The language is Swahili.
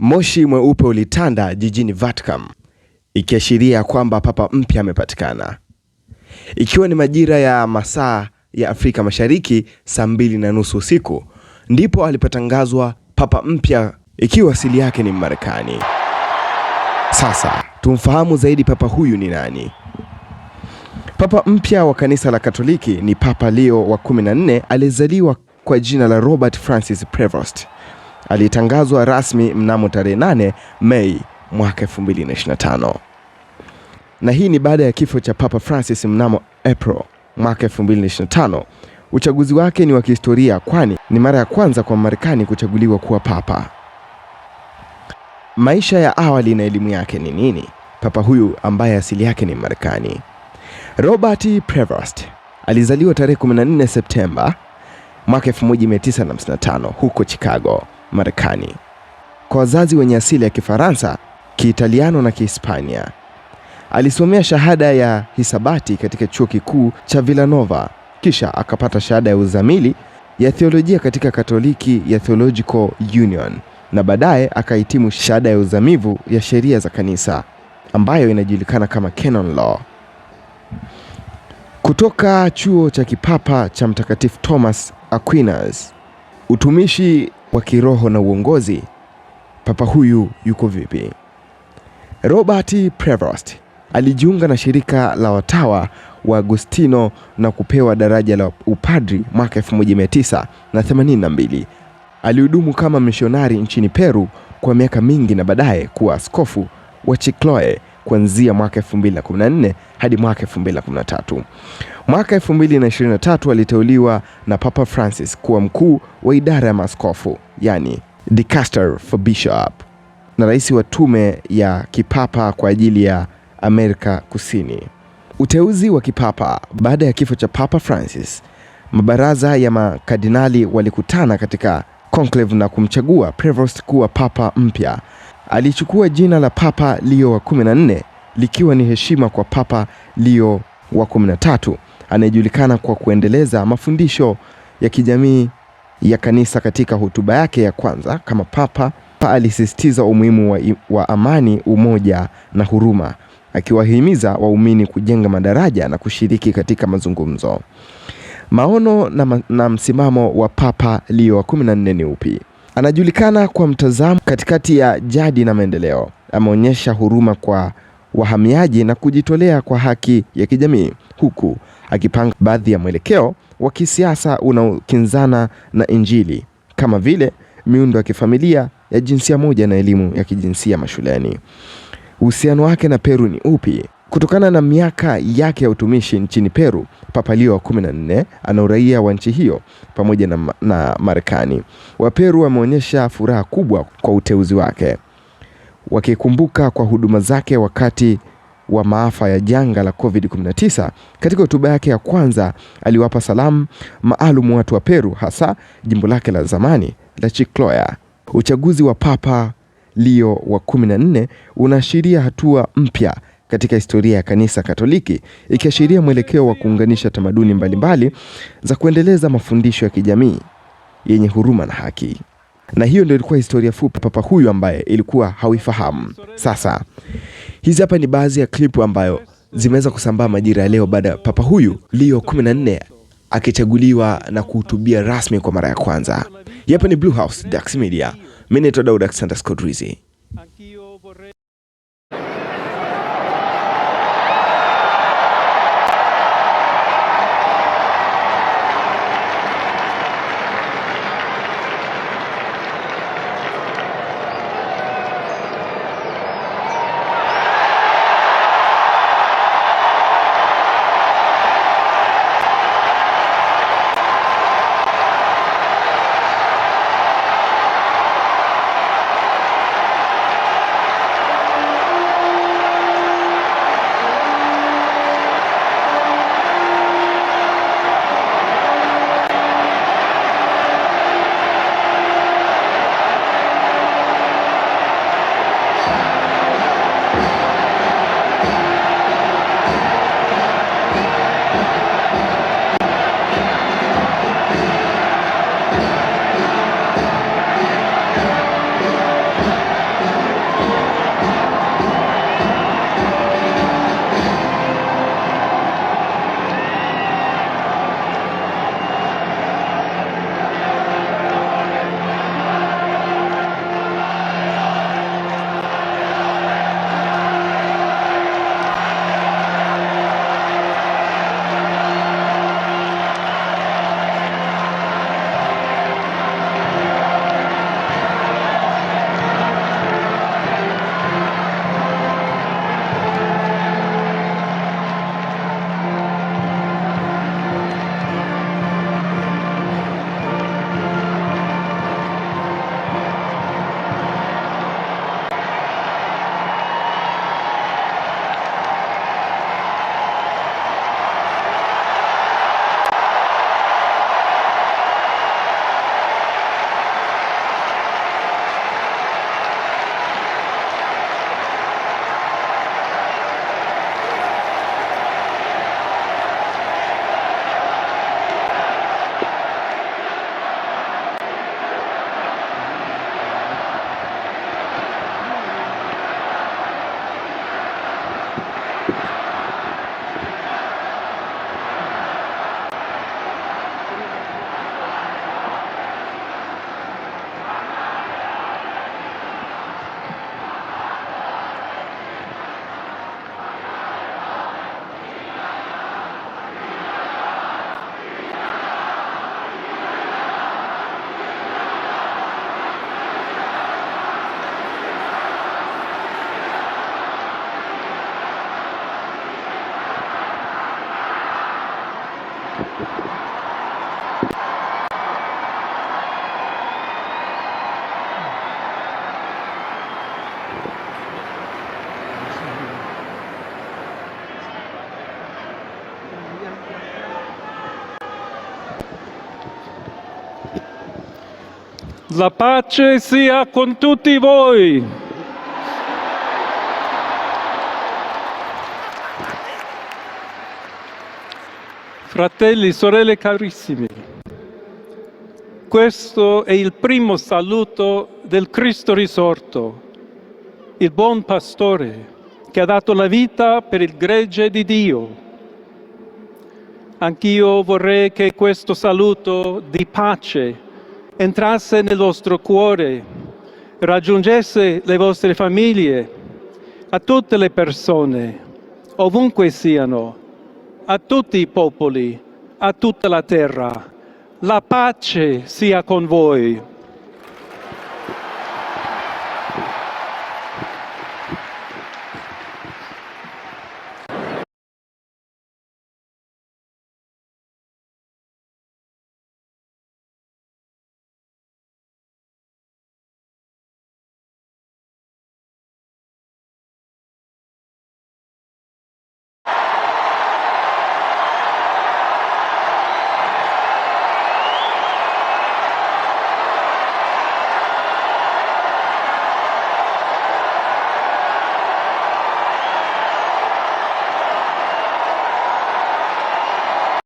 Moshi mweupe ulitanda jijini Vatican, ikiashiria kwamba papa mpya amepatikana. Ikiwa ni majira ya masaa ya Afrika Mashariki saa 2:30 usiku, ndipo alipotangazwa papa mpya, ikiwa asili yake ni Marekani. Sasa tumfahamu zaidi papa huyu ni nani. Papa mpya wa kanisa la Katoliki ni Papa Leo wa 14, alizaliwa kwa jina la Robert Francis Prevost. Alitangazwa rasmi mnamo tarehe 8 Mei mwaka 2025. Na hii ni baada ya kifo cha Papa Francis mnamo April mwaka 2025. Uchaguzi wake ni wa kihistoria, kwani ni mara ya kwanza kwa Marekani kuchaguliwa kuwa papa. Maisha ya awali na elimu yake ni nini? Papa huyu ambaye asili yake ni Marekani. Robert Prevost alizaliwa tarehe 14 Septemba mwaka 1955 huko Chicago, Marekani, kwa wazazi wenye asili ya Kifaransa, Kiitaliano na Kihispania. Alisomea shahada ya hisabati katika chuo kikuu cha Villanova, kisha akapata shahada ya uzamili ya theolojia katika Katoliki ya Theological Union, na baadaye akahitimu shahada ya uzamivu ya sheria za kanisa ambayo inajulikana kama Canon Law kutoka chuo cha kipapa cha Mtakatifu Thomas Aquinas. Utumishi wa kiroho na uongozi, papa huyu yuko vipi? Robert Prevost alijiunga na shirika la watawa wa Agustino na kupewa daraja la upadri mwaka 1982. Alihudumu kama misionari nchini Peru kwa miaka mingi na baadaye kuwa askofu wa Chicloe kuanzia mwaka 2014 hadi mwaka 2013. Mwaka 2023 aliteuliwa na Papa Francis kuwa mkuu wa idara ya maaskofu, yani Dicaster for Bishop, na rais wa tume ya kipapa kwa ajili ya Amerika Kusini. Uteuzi wa kipapa. Baada ya kifo cha Papa Francis, mabaraza ya makardinali walikutana katika conclave na kumchagua Prevost kuwa papa mpya. Alichukua jina la Papa Leo wa 14, likiwa ni heshima kwa Papa Leo wa 13 anayejulikana kwa kuendeleza mafundisho ya kijamii ya kanisa. Katika hotuba yake ya kwanza kama papa, alisisitiza umuhimu wa amani, umoja na huruma, akiwahimiza waumini kujenga madaraja na kushiriki katika mazungumzo. Maono na msimamo wa Papa Leo wa 14 ni upi? Anajulikana kwa mtazamo katikati ya jadi na maendeleo. Ameonyesha huruma kwa wahamiaji na kujitolea kwa haki ya kijamii, huku akipanga baadhi ya mwelekeo wa kisiasa unaokinzana na Injili, kama vile miundo ya kifamilia ya jinsia moja na elimu ya kijinsia mashuleni. Uhusiano wake na Peru ni upi? Kutokana na miaka yake ya utumishi nchini Peru, Papa Leo wa 14 ana uraia wa nchi hiyo pamoja na Marekani. Wa Peru wameonyesha furaha kubwa kwa uteuzi wake, wakikumbuka kwa huduma zake wakati wa maafa ya janga la COVID-19. Katika hotuba yake ya kwanza aliwapa salamu maalum watu wa Peru, hasa jimbo lake la zamani la Chicloe. Uchaguzi wa Papa Leo wa 14 unaashiria hatua mpya katika historia ya kanisa Katoliki, ikiashiria mwelekeo wa kuunganisha tamaduni mbalimbali za kuendeleza mafundisho ya kijamii yenye huruma na haki. Na hiyo ndio ilikuwa historia fupi papa huyu ambaye ilikuwa hauifahamu. Sasa hizi hapa ni baadhi ya klipu ambayo zimeweza kusambaa majira ya leo baada ya papa huyu Leo 14 akichaguliwa na kuhutubia rasmi kwa mara ya kwanza. Hapa ni Blue House Dax Media. Mimi ni Daud Alexander Scott Rizzi. La pace sia con tutti voi. Fratelli, sorelle carissimi, questo è il primo saluto del Cristo risorto, il buon pastore che ha dato la vita per il gregge di Dio. Anch'io vorrei che questo saluto di pace entrasse nel vostro cuore, raggiungesse le vostre famiglie, a tutte le persone, ovunque siano, a tutti i popoli, a tutta la terra. La pace sia con voi.